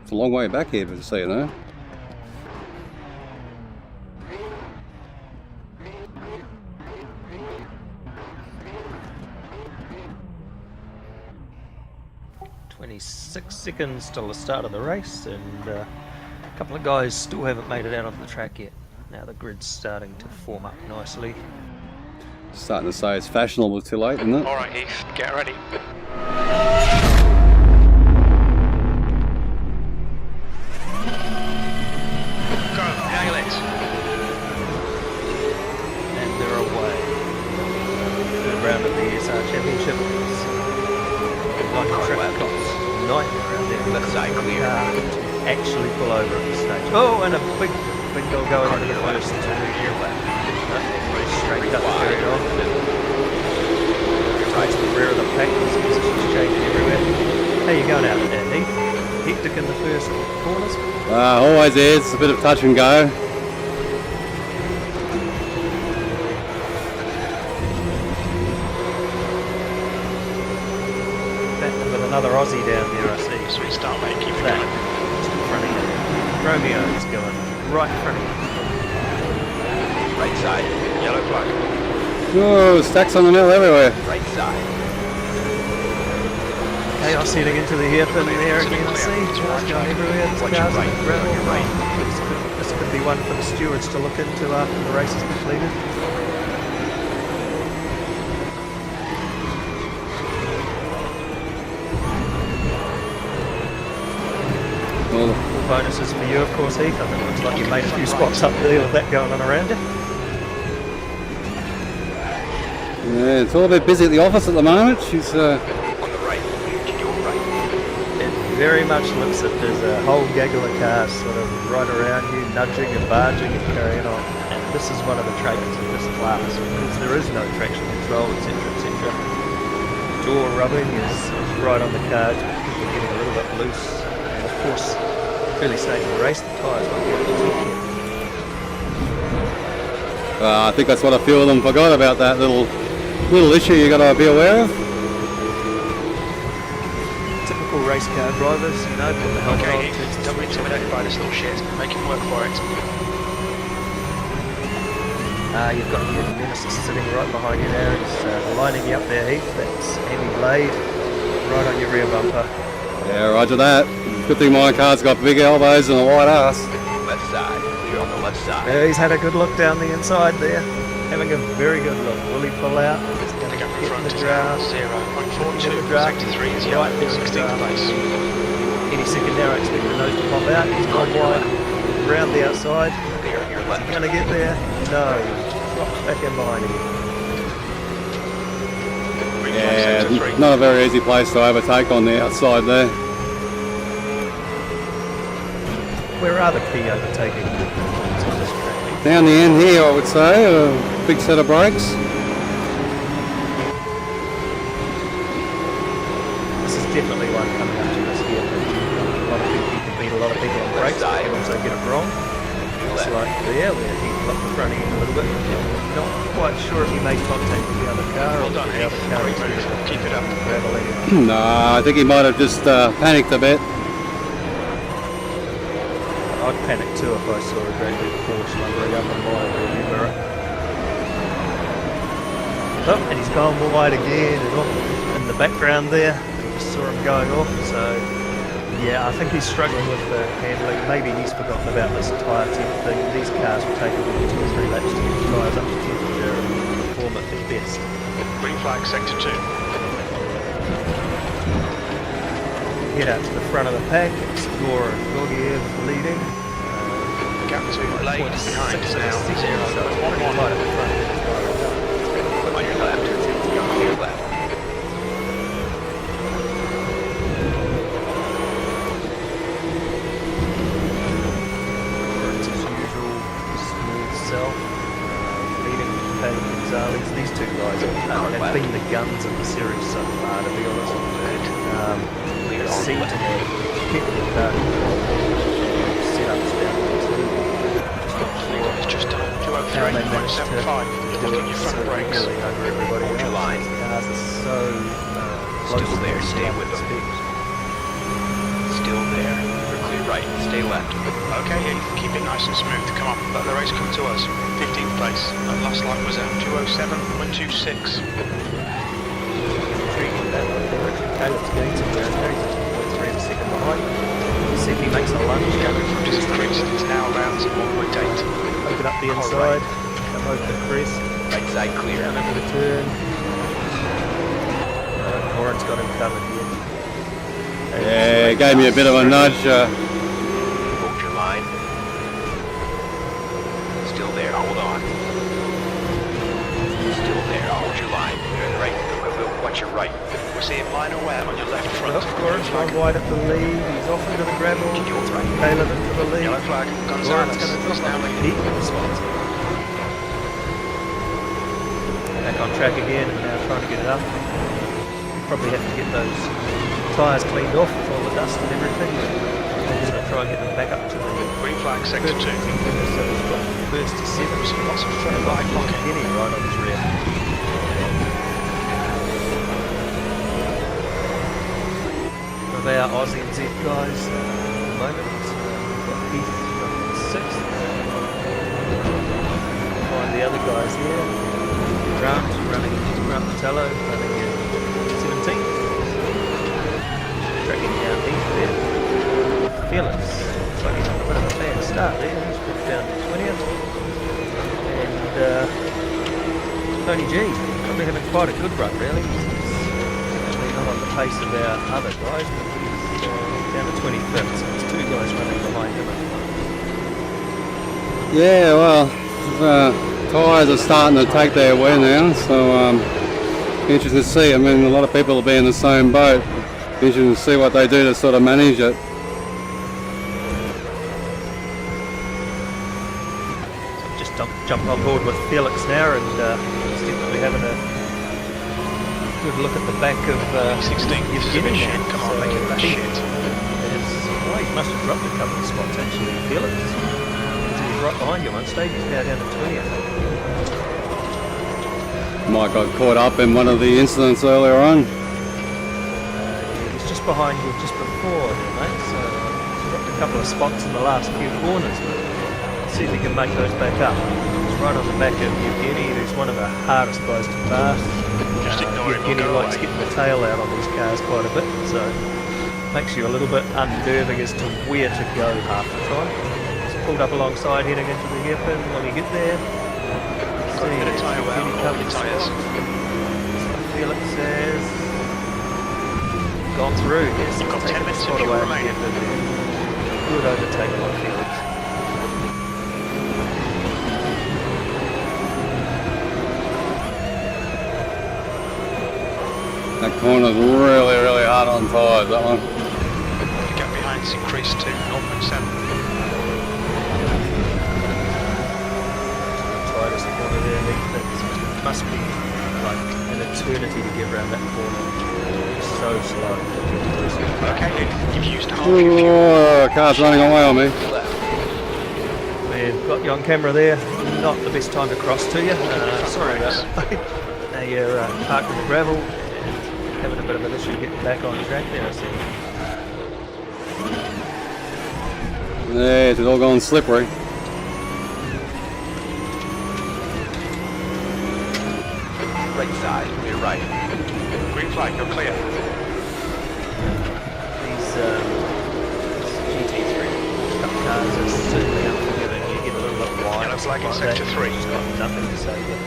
It's a long way back here, just so you know. .26 till the start of the race, and a couple of guys still haven't made it out onto the track yet. Now the grid's starting to form up nicely. Starting to say it's fashionable too late, isn't it? Alright Heath, get ready. Go, nail it. And they're away. Third round of the ESR Championship. Like a traffic cops. Nightmare around there. Left side clear. Actually pull over at the stage. Oh, and a big goal going into the first. Straight up carried on. Right to the rear of the pack. His position's changing everywhere. How you going out there, Heath? Hectic in the first corners? Always is. It's a bit of touch and go. With another Aussie down there, I see. Sweet start, mate. Keep it That. going. Just in front of you. Romeo is going right in front of you. Right side. Yellow flag. Whoa, stacks on the mill everywhere. Right side. Chaos heading into the hairpin there again, I see. Cars going everywhere. There's Watch your cars right. on the gravel. Your right. This could be one for the stewards to look into after the race is completed. Well, All bonuses for you, of course, Heath. I think it looks like you made a few spots up there with that going on around you. yeah, it's all a bit busy at the office at the moment. She's On the right. To your right. It very much looks like there's a whole gaggle of cars sort of right around you, nudging and barging and carrying on. And this is one of the traits of this class, because there is no traction control, etc., etc. Door rubbing is right on the cards, people getting a little bit loose. And of course, early stage of the race, the tyres won't get too I think that's what a few of them forgot about, that little issue you got to be aware of. Typical race car drivers, you know, put the helmet Okay on. Heath, don't be intimidated by this little shit. Make him work for it. You've got your Nemesis sitting right behind you there. It's lining you up there, Heath. That's Andy Blade, right on your rear bumper. Yeah, roger that. Good thing my car's got big elbows and a wide ass. Left side. You're on the left side. Yeah, he's had a good look down the inside there. Having a very good look. Will he pull out? He's going to Pick up in get in front the is draft. 0.42. Draft. Sector 3 is Right yellow. there in the 16th draft. place. Any second now, I expect the nose to pop out. He's gone wide. Round the outside. Clear on your left. Going to get there? No. Drops back in behind him. Green flag Yeah, sector 3. not a very easy place to overtake on the outside there. Where are the key overtaking points on this track? Down the end here, I would say, a big set of brakes. This is definitely one coming up to this here. A lot of people, you can beat a lot of people on brakes, but you can also get it wrong. It's like there, where he up the front end a little bit. Not quite sure if he made contact with the other car or Well done, the other Heath. car Great was move. Keep it up. travelling. No, I think he might have just panicked a bit. I'd panic too if I saw a great big Porsche lumbering up on my rearview mirror. Oh, and he's gone wide again and off in the background there. I just saw him going off, so yeah, I think he's struggling with the handling. Maybe he's forgotten about this tyre temp thing. These cars will take 2 or 3 laps to get the tyres up to temperature and perform at their best. Green flag sector 2. Get out to the front of the pack, Explorer and Gorgiev leading. Gap to Blade behind is now 0.11. Right at the front. On your left. On your left. It's as usual, smooth self, leading Paddy Gonzalez. These two guys have been the guns of the series so far, to be honest. They seem to have kept the car setups down It's just done. how they managed to 203.75. do Look it at your so front brakes. really over everybody Hold your else. line. These cars are so close Still there, to stay with them. Still there. right, stay left. Okay, Heath, keep it nice and smooth. Come on, let the race come to us. 15th place. And last lap was at 2:07.126. Caleb's getting to where he's at 2.3 of a second behind. See if he makes a lunge. Just increased. It's now around 1.8. Open up the inside. Come over the crest. Right side clear. Down over the turn. Warren's got him covered here. Yeah, it gave me a bit of a nudge. Hold your line. Still there, hold on. Still there, hold your line. You're in the right. Watch your right. We're seeing minor wear on your left front. Warren's one wide at the lead. He's off into the gravel. Yours right. Caleb into the lead. Yellow flag. Warren's Gonzalez going to is now drop leading. spots. Back on track again and now trying to get it up. Probably have to get those tyres cleaned off with all the dust and everything. I'm just going to try and get them back up to the Green flag, sector 2. so we've got first to 7. Lots of front And right pocket. Kenny right on his rear. Of our Aussie and Z guys at the moment, we've got Heath on 6th. Find the other guys here. Grant Patello running in 17th. Tracking down Heath there. Felix, looks like he's on a bit of a bad start there. He's dropped down to 20th. And Tony G, probably having quite a good run really. He's not on the pace of our other guys, but he's down to 25th, so there's 2 guys running behind him at the moment. Yeah, well, tyres are starting to take their wear now, so interesting to see. I mean, a lot of people will be in the same boat. Interesting to see what they do to sort of manage it. So just jumping on board with Felix now, and he's definitely having a good look at the back of 16th. This is a bit shit. Come on, make it less shit. Well, he must have dropped a couple of spots actually, Felix. He's right behind you on stage, he's now down to 20th. Mike got caught up in one of the incidents earlier on. He's just behind you just before, mate, so he's dropped a couple of spots in the last few corners. Let's see if he can make those back up. He's right on the back of Evgeny, who's one of the hardest guys to pass. Just ignore him, Evgeny he'll go likes away. getting the tail out on these cars quite a bit, so makes you a little bit unnerving as to where to go half the time. He's pulled up alongside heading into the hairpin. When you get there, Got a bit of tyre wear on all your tyres. Felix says gone through. Yes, You've got 10 taken a minutes spot if you away on the remain. hairpin there. Good overtake by Felix. That corner's really, really hard on tyres, that one. The gap behind's increased to 0.7. Tightest corner there, it must be like an eternity to get around that corner. It's so slow. Okay, you've used half your fuel. Oh, car's running away on me. We've got you on camera there. Not the best time to cross to you. Sorry about that. Now you're parked in the gravel and having a bit of an issue getting back on track there, I see. Yeah, it's all gone slippery. Right side, clear right. Green flag, you're clear. These GT3 cup cars are certainly unforgiving. You get a little bit wide. Yellow flag in like sector that, 3. It's got nothing to say, but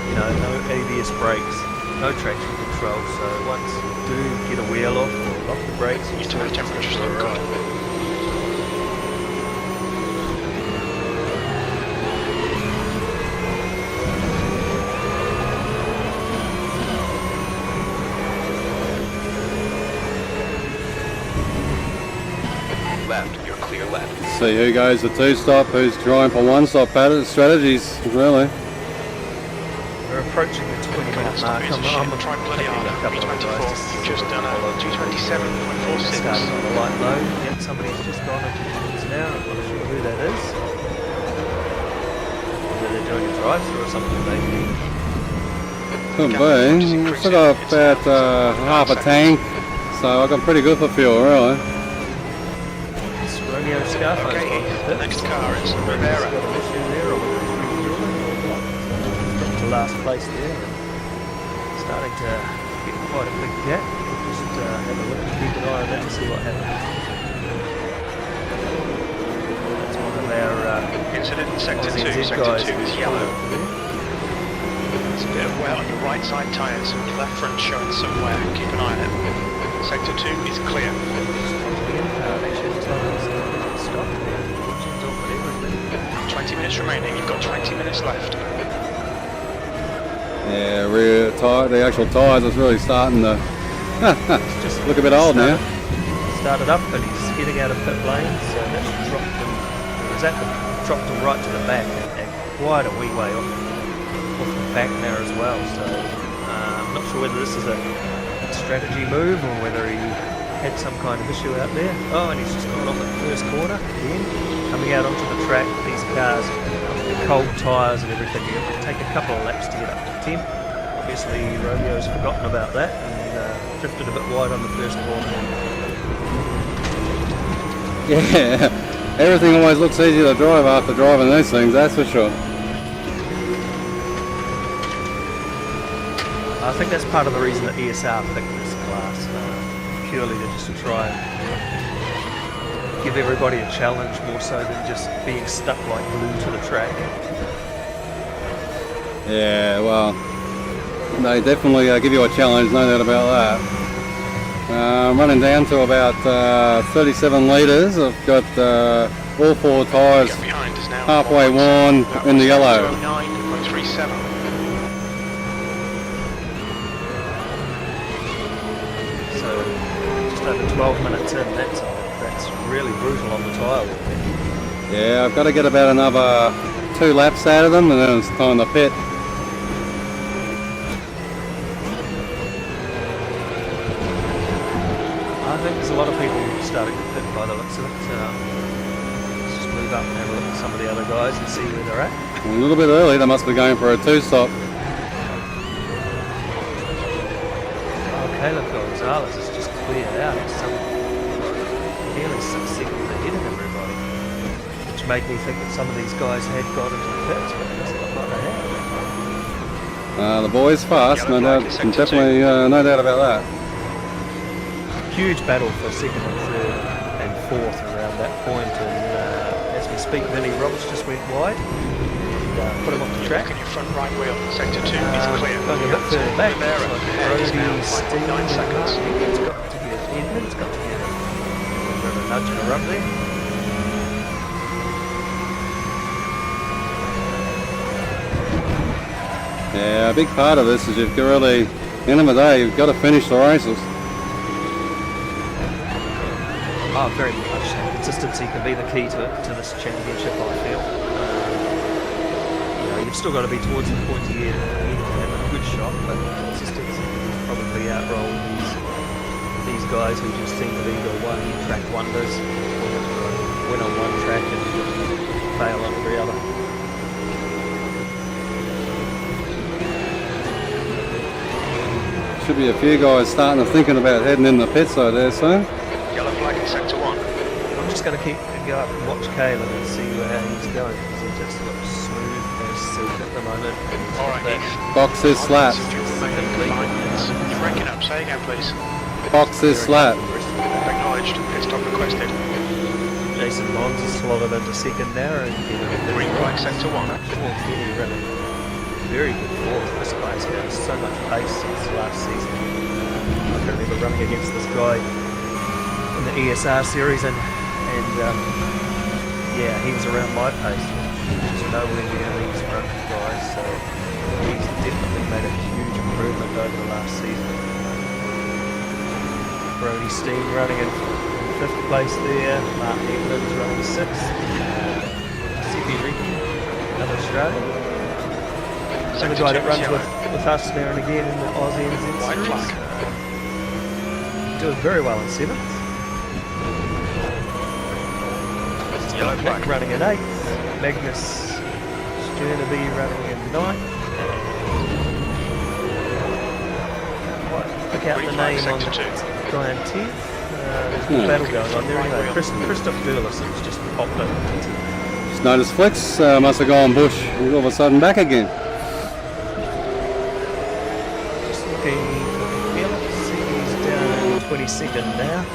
you know, no ABS brakes, no traction control. So once you do get a wheel off or lock the brakes, Your tyre temperatures look good. Left, you're clear left. See who goes for 2-stop, who's trying for 1-stop strategies, really. we're approaching the 20 minute mark. I'm Try bloody taking a hard. couple of V24. guys. You've just done a Started 227.46. on a light load. Yep, somebody's just gone into things now. I'm not sure who that is. Whether they're doing a drive-through or something, maybe. Could be. I've still got about half a tank, so I got pretty good for fuel, really. It's Romeo Scarfo's Okay, gone Heath, to the next pits. car is He's Rivera. got an issue there, or whether he's refueling or what. He's got to last place there. And starting to get quite a big gap. We'll just have a look and keep an eye on that and see what happens. That's one of our Incident in Sector 2. Aussie Sector guys. 2 is yellow. There's a bit of wear on your right side tyres. Left front showing some wear. Keep an eye on it. Sector 2 is clear. Actually, the tyres stop. Engines off and everything. 20 minutes remaining. You've got 20 minutes left. Yeah, rear tire, the actual tyres is really starting to It's just look a bit old now. Started up, but he's heading out of pit lane, so that's dropped him. Dropped him right to the back, and quite a wee way off the back there as well. So I'm not sure whether this is a strategy move or whether he had some kind of issue out there. Oh, and he's just gone on the first corner again, coming out onto the track. These cars, the cold tyres and everything, you have to take a couple of laps to get up to 10. Obviously, Romeo's forgotten about that and drifted a bit wide on the first corner. Yeah, everything always looks easier to drive after driving these things, that's for sure. I think that's part of the reason that ESR picked this class, purely to just try and give everybody a challenge more so than just being stuck like glue to the track. Yeah, well, they definitely give you a challenge, no doubt about that. I'm running down to about 37 litres. I've got all four tyres Gap behind is now halfway worn in the yellow. 9.37. So just over 12 minutes in, that's really brutal on the tyre. Yeah, I've got to get about another 2 laps out of them and then it's time to pit. I think there's a lot of people starting to pit by the looks of it. Let's just move up and have a look at some of the other guys and see where they're at. A little bit early, they must be going for a 2-stop. Caleb Gonzalez has just cleared out. He's nearly 6 seconds ahead of everybody, which made me think that some of these guys had got into the pits, but it doesn't look like they have. The boys fast, no doubt, definitely no doubt about that. Huge battle for second and third and fourth around that point, and as we speak, Vinnie Roberts just went wide and put him off the track. Look at your front right wheel. Sector 2 is clear. Going a bit further back. Rivera ahead is now 5.9 seconds. It's got to get Edmund's got to get a bit of a nudge and a rub there. Yeah, a big part of this is you've got really, at the end of the day, you've got to finish the races. Oh, very much. Consistency can be the key to this championship, I feel. You've still got to be towards the pointy end to have a good shot, but consistency can probably outroll these guys who just seem to be the one-track wonders, win on one track and fail on every other. Should be a few guys starting to thinking about heading in the pits though there soon. Yellow flag in Sector 1. I'm just going to go up and watch Caleb and see how he's going, because he just looks smooth as silk at the moment. All right, Heath. Box is slap. Remaining 5 minutes. You're breaking up. Say again, please. Box is slap. Acknowledged. Pit stop requested. Jason Mons is slotted into second now, and Green flag Sector 1. really very good fourth. This guy's had so much pace since last season. I can remember running against this guy in the ESR series, and yeah, he was around my pace, which is nowhere near these front guys. So he's definitely made a huge improvement over the last season. Brody Steen running in 5th place there. Mark Edmonds running 6th. Sippy Ricky, another Australian. The guy that runs with us now and again in the Aussie NZ White series. flag. Doing very well in 7th. Yellow Nick flag. running in 8th. Magnus Sternaby running in 9th. Pick out Green the flag, name on Sector 2. the guy in 10th. There's a battle going on there anyway. Christoph Burleson's just popped up. Just noticed Flex must have gone bush. He's all of a sudden back again. Just looking for Felix. He's down 22nd now.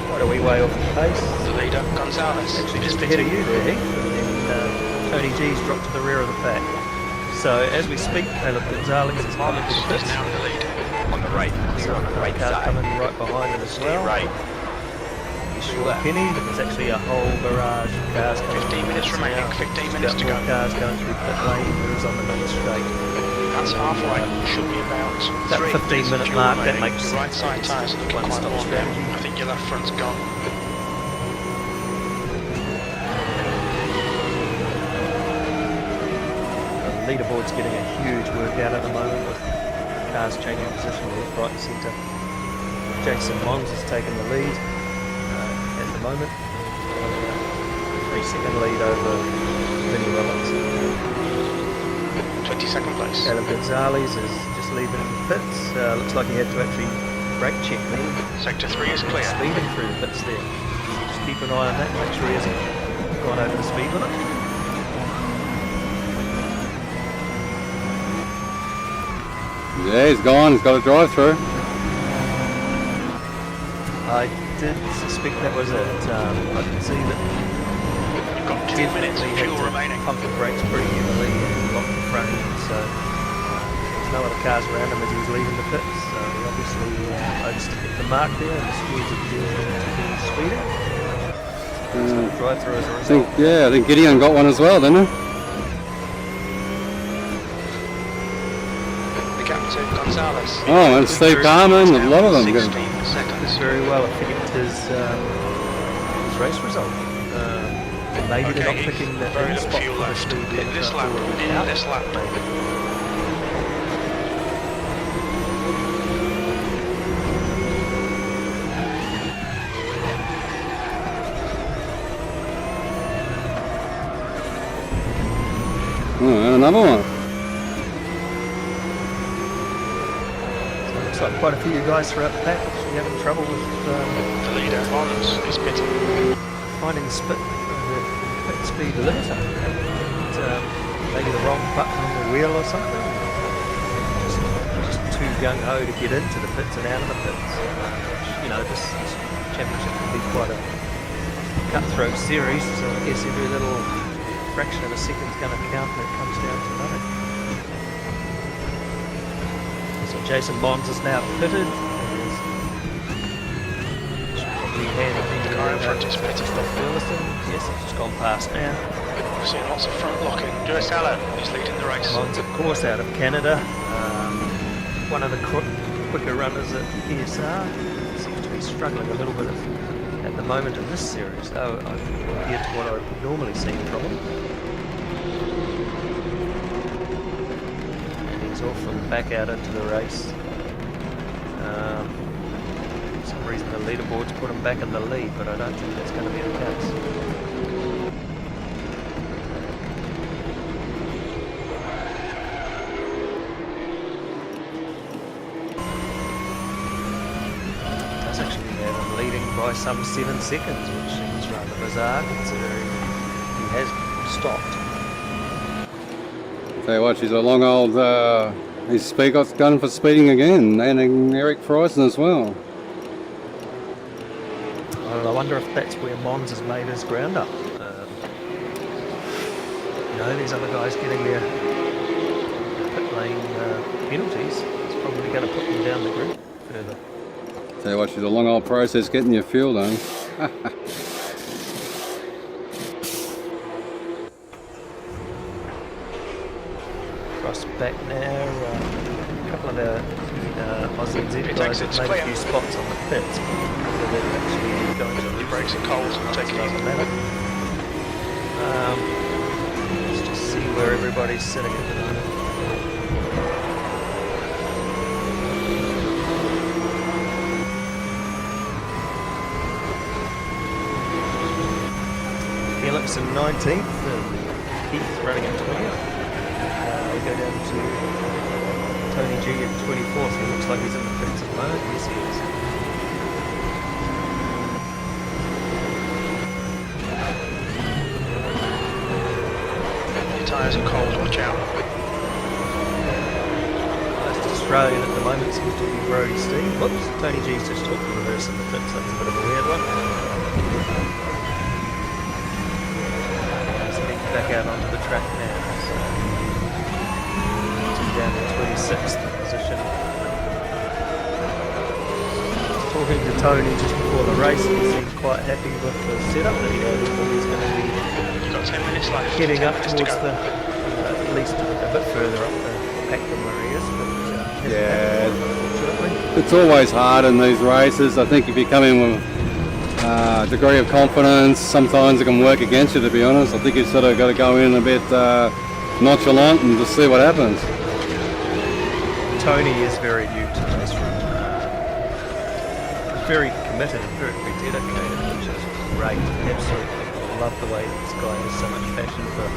Quite a wee way off the pace. The leader, Gonzalez. Actually just ahead of you there, Heath. And then Tony G's dropped to the rear of the pack. So as we speak, Caleb Gonzalez is coming to the Is pits. now in the lead. On the right. Clear on the right Car side. coming right behind him as Stay well. right. Sean Kenny, there's actually a whole barrage of cars coming 15 minutes through remaining, now. 15 minutes to More go. cars going through pit lane, who's on the non-straight. That's halfway. Should be about That 3 15-minute fuel mark, that remaining. makes Your right side tyres are looking one quite stop worn down. strategy. I think your left front's gone. The leaderboard's getting a huge workout at the moment with cars changing position left, right and centre. Jason Mons has taken the lead at the moment. 3-second lead over Vinnie Roberts. 22nd place. Caleb Gonzalez is just leaving the pits. Looks like he had to actually brake check me. Sector 3 is clear. Speeding through the pits there. Just keep an eye on that, make sure he hasn't gone over the speed limit. Yeah, he's gone. He's got a drive through. I did suspect that was it. I can see that You've got 2 minutes of definitely fuel had to remaining. pump the brakes pretty heavily and lock the front end, so there's no other cars around him as he was leaving the pits. So he obviously overstepped the mark there and the stewards of the speeding. He's going to drive through as a result. I think Gideon got one as well, didn't he? The captain, Gonzalez. Oh, and Steve Carman, a lot of them. 16 This seconds. very well affect his race result. Maybe they're not Okay, picking that very in little spot fuel for the left. speed In this lap, in out. this lap. Oh, and another one. Looks like quite a few of you guys throughout the pack actually having trouble with The leader, Mons, is pitting. finding the pit speed limiter. And, maybe the wrong button on the wheel or something. Just too gung-ho to get into the pits and out of the pits. You know, this championship can be quite a cutthroat series, so I guess every little fraction of a second is going to count when it comes down to nothing. So Jason Mons is now pitted. Should probably hand it The car in front is pitting. Yes, it's just gone past now. We're seeing lots of front locking. Duracell is leading the race. Mons, of course, out of Canada. One of the quicker runners at ESR. Seems to be struggling a little bit at the moment in this series, though, compared to what I would normally see from him. And he's off and back out into the race. For some reason the leaderboard's put him back in the lead, but I don't think that's going to be the case. By some 7 seconds, which seems rather bizarre considering he has stopped. Tell you what, she's a long old. His speed got gun for speeding again, and Eric Friesen as well. Well, I wonder if that's where Mons has made his ground up. You know, these other guys getting their pit lane penalties. It's probably going to put them down the grid further. Tell you what, she's a long old process getting your fuel done. Cross back now. A couple of our Aussie and Z guys have made a few spots on the pits. So they're actually going to Your brakes are cold. Take it easy. Let's just see where everybody's sitting at the moment. Felix in 19th and Keith running in 20th. We go down to Tony G at 24th. He looks like he's in the pits at the moment. Yes, he is. watch out. Most Australian at the moment seems to be Brody Steve. Whoops, Tony G's just took the reverse in the pits. That's a bit of a weird one. He's heading back out onto the track now. So, down to 26th position. Talking to Tony just before the race, he seemed quite happy with the setup that he had. He thought he's going to be You've got 10 minutes left. getting 10 up minutes towards to go. at least a bit further up the pack than where he is. But, Yeah. unfortunately. It's always hard in these races. I think if you come in with a degree of confidence, sometimes it can work against you, to be honest. I think you've sort of got to go in a bit nonchalant and just see what happens. Tony is very new to this room. Very committed and very dedicated, which is great. Absolutely. I love the way this guy has so much passion for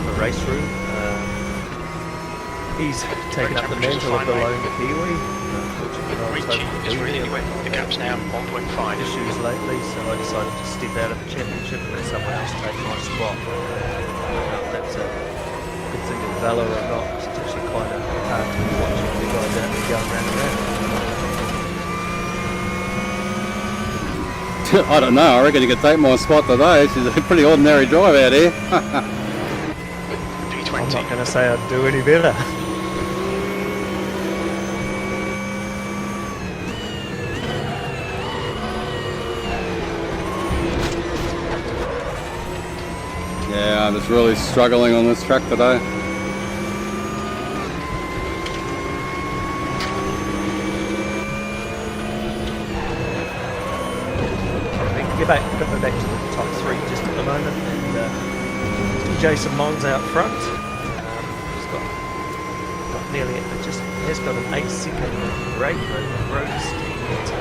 the race room. He's taken up the mantle of the lone Kiwi. Richie is really wet. The gap's now 1.5. Issues lately, so I decided to step out of the championship and let someone else take my spot. That's a good thing in Valour or not. It's actually kind of hard to be watching the guys out there going round and round. I don't know, I reckon you could take my spot today. She's a pretty ordinary drive out here. P20. I'm not going to say I'd do any better. Yeah, I'm just really struggling on this track today. Get back to the top three just at the moment, and Jason Mons out front. He's got nearly, just has got an 8-second break over Brody Steve. It's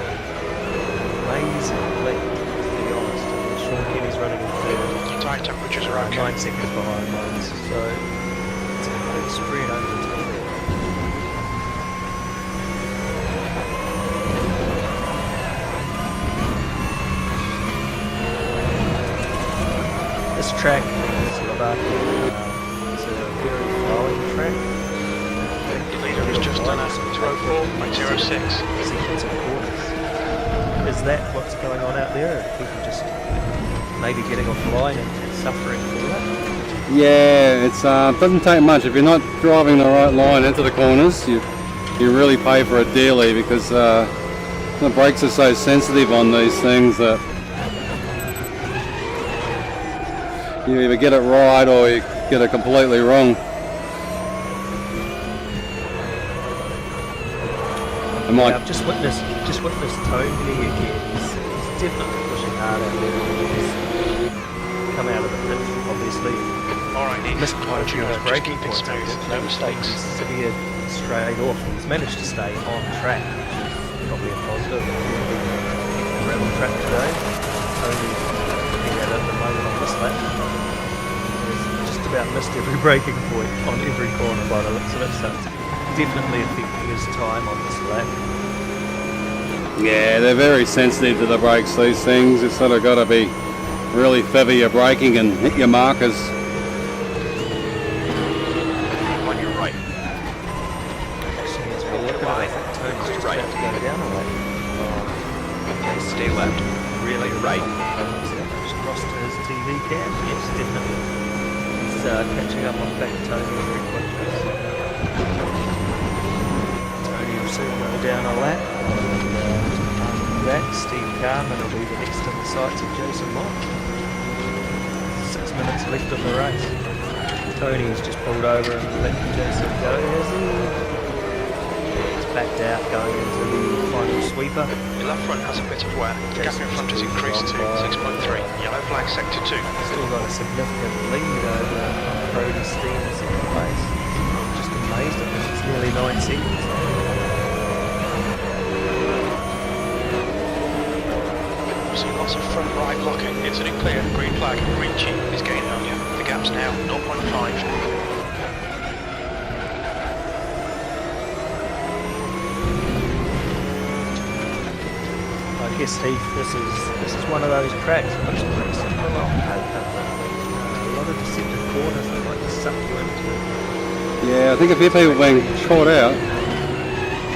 amazing lead, to be honest. And Sean Kenny's running in third. Your tyre temperatures are okay. 9 seconds behind Mons, so it's a big spread over the top. This track is Slovakia. It's a very flowing track. Your leader has just done a 204.06. Sequence of quarters. Is that what's going on out there? Are people just maybe getting off the line and suffering through that? Yeah, it doesn't take much. If you're not driving the right line into the corners, you really pay for it dearly, because the brakes are so sensitive on these things that you either get it right or you get it completely wrong. Yeah, I've just witnessed Tony again. He's definitely pushing hard out there. He's come out of the pit, obviously. Alright, Nick. Missed quite a few of those braking points. Smooth. No mistakes. He's veered straight off. He's managed to stay on track, which is probably a positive. Gravel track today. Tony looking at it at the moment on this lap. He's just about missed every braking point on every corner by the looks of it, so it's definitely affecting his time on this lap. Yeah, they're very sensitive to the brakes, these things. You've sort of got to be really feather your braking and hit your markers. On your right. Actually, as we look at it, I think Tony's just about to go down a lap. Stay left. Really right. Just crossed to his TV cam. Yes, definitely. He's catching up on back Tony very quickly. Tony will soon go down a lap. That Steve Carman will be the next in the sights of Jason Mott. 6 minutes left of the race. Tony has just pulled over and let Jason go, has he? He's backed out going into the final sweeper. Your left front has a bit of wear. The gap in front has increased to 6.3. Yellow flag sector 2. Still got a significant lead over Brody Steve in second place. Just amazed at this. It's nearly 9 seconds. See lots of front right blocking. It's an clear. Green flag. Richie is gaining on you. The gap's now 0.5. I guess Heath, this is one of those tracks which looks a lot lot of deceptive corners that might just suck you into Yeah, I think a few people have been caught out.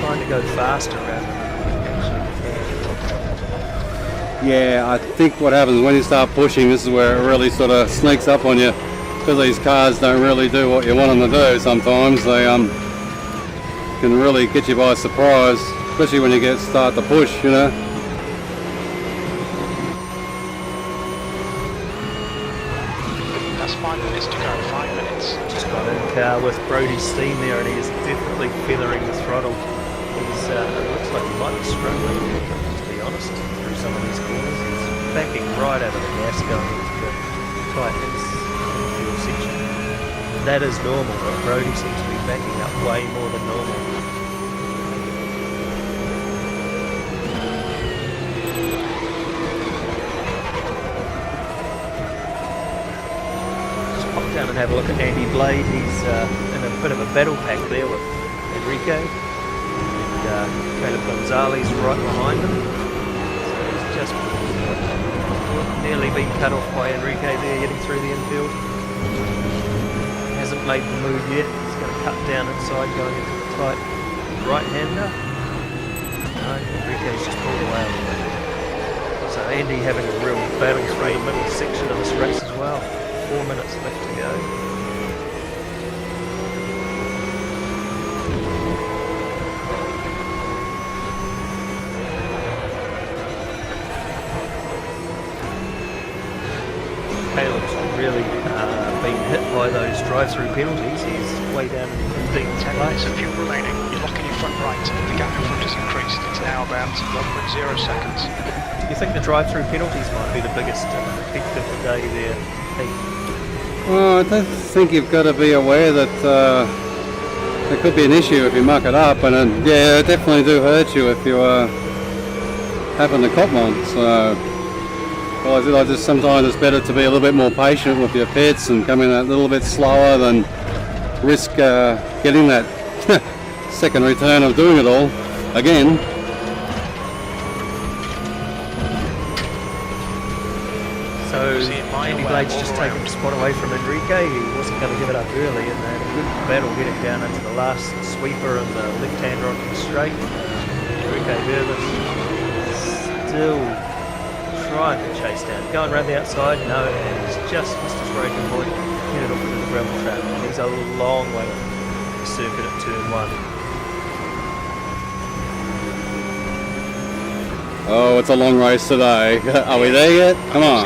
trying to go faster rather than actually. Yeah, I think what happens when you start pushing, this is where it really sort of sneaks up on you. Because these cars don't really do what you want them to do sometimes. They can really get you by surprise, especially when you start to push, you know. That's 5 minutes to go, 5 minutes. Just got in the car with Brody's steam there, and he's definitely feathering the throttle. He's it looks like he might be struggling, to be honest, through some of these corners. He's backing right out of the gas going into the Twitness fuel section. That is normal, but Brody seems to be backing up way more than normal. Down and have a look at Andy Blade. He's in a bit of a battle pack there with Enrique, and Caleb Gonzalez right behind him. So he's just nearly been cut off by Enrique there, heading through the infield. Hasn't made the move yet. He's going to cut down inside, going into the tight right-hander. No, Enrique's just pulled away a little bit. So Andy having a real battle through the middle section of this race as well. 4 minutes left to go. Caleb's really been hit by those drive-through penalties. He's way down in 15th 10 minutes of fuel remaining. You're locking your front right. The gap in front has increased. It's now about 1.0 seconds. Do you think the drive-through penalties might be the biggest effect of the day there, Pete? Well, I don't think you've got to be aware that there could be an issue if you muck it up, and yeah, it definitely do hurt you if you happen to cop one. So, well, I just sometimes it's better to be a little bit more patient with your pits and come in a little bit slower than risk getting that second return of doing it all again. So Andy Blade's just taken the spot away from Enrique. He wasn't going to give it up early, and they had a good battle getting down into the last sweeper and the left-hander onto the straight. Enrique Burgos still trying to chase down. Going around the outside, no, and he's just missed his braking point, headed off into the gravel trap, and he's a long way from the circuit at turn 1. Oh, it's a long race today. Are we there yet? Come on.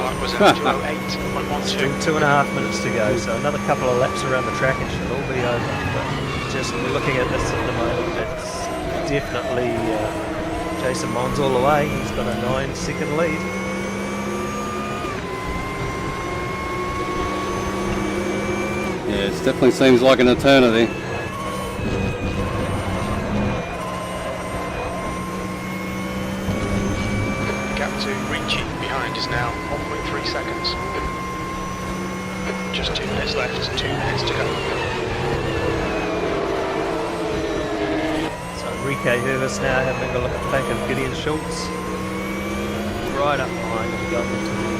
Still 2.5 minutes to go, so another couple of laps around the track and she'll all be over. But just looking at this at the moment, it's definitely Jason Mons all the way. He's got a 9-second lead. Yeah, it definitely seems like an eternity. To Ricci behind is now 1.3 seconds. Just 2 minutes left, 2 minutes to go. So Enrique Hervis now having a look at the back of Gideon Schultz. Right up behind him, going into the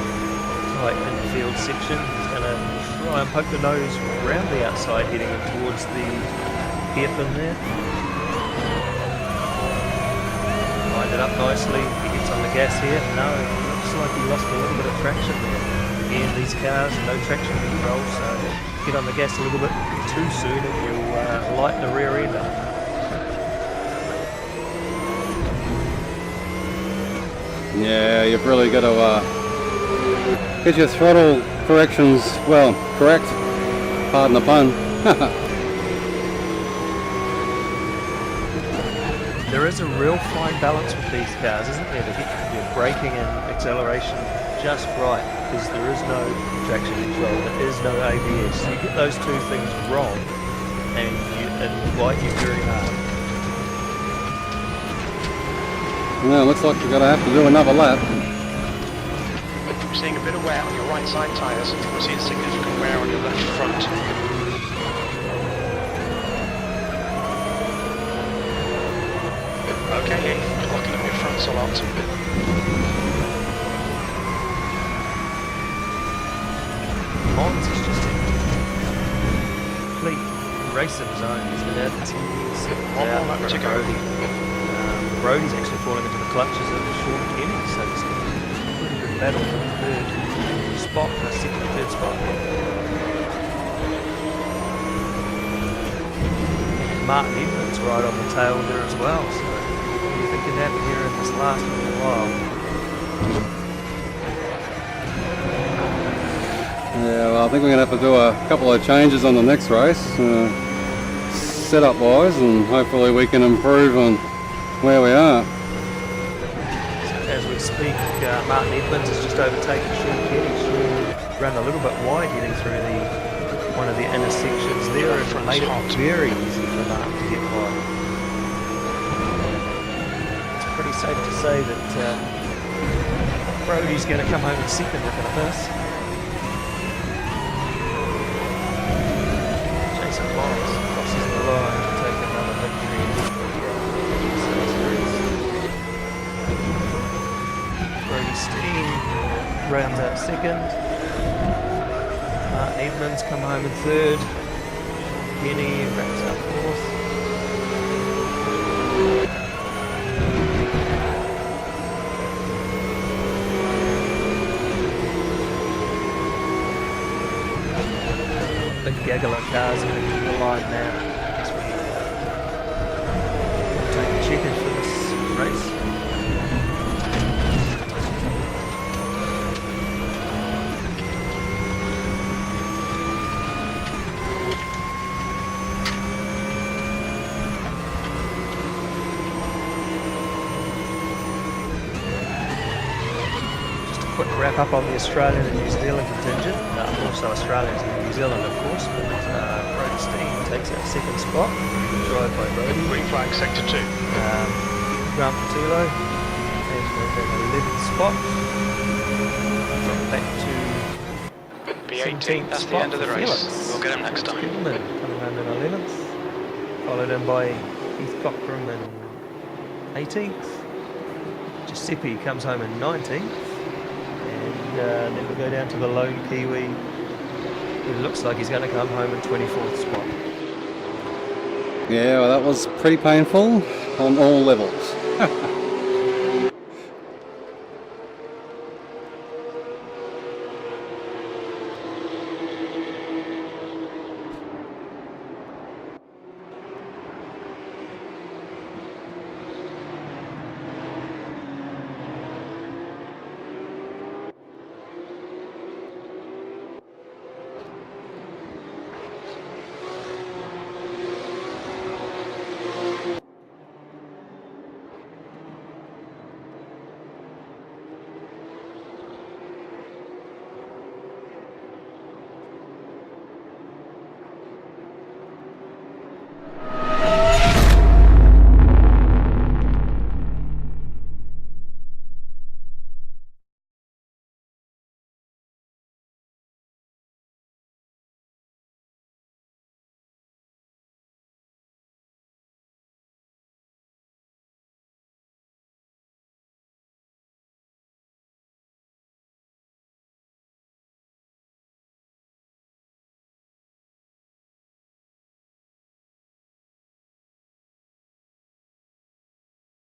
tight infield section. He's going to try and poke the nose around the outside, heading in towards the hairpin there. Lined it up nicely. On the gas here, no, it looks like he lost a little bit of traction there. Again, these cars, no traction control, so get on the gas a little bit too soon and you'll lighten the rear end up. Yeah, you've really got to get your throttle corrections, well, correct, pardon the pun. There is a real fine balance with these cars, isn't there, to get your braking and acceleration just right, because there is no traction control, there is no ABS. So you get those two things wrong, and it will bite you very hard. Well, looks like we're going to have to do another lap. We're seeing a bit of wear on your right side tyres. We're seeing significant wear on your left front. Okay, you're locking up your fronts a lot. Mons is just racing zone. He's going to have 10 years One more out lap for to go. Brody. Brody's actually falling into the clutches of Sean Kenny, so it's going to be a pretty good battle for the third spot, the second and third spot. And Martin Edmonds right on the tail there as well, so what do you think can happen here in this last little while? Yeah, well, I think we're going to have to do a couple of changes on the next race, setup wise, and hopefully we can improve on where we are. As we speak, Martin Edmonds has just overtaken Sean Kenny. Sean ran a little bit wide heading through one of the intersections there and made it very easy for Martin to get by. It's pretty safe to say that Brody's going to come home in second looking at this. Jason Morris crosses the line to take another victory. Brody Steen rounds out second. Martin Edmonds come home in third. Kenny wraps up fourth. Big gaggle of cars going to get the line now as we take a checkers for this race. Quick wrap up on the Australian and New Zealand contingent. Also Australians and New Zealand, of course, but Brody Steen takes that second spot. Good drive by Brody. Green flag sector 2. Grant Patillo has moved in 11th spot. From back to P18, that's the spot end of the for race. Felix. We'll get him next time. Hillman coming home in 11th. Followed in by Heath Cockram in 18th. Giuseppe comes home in 19th. Then we go down to the lone Kiwi. It looks like he's going to come home in 24th spot. Yeah, well, that was pretty painful on all levels.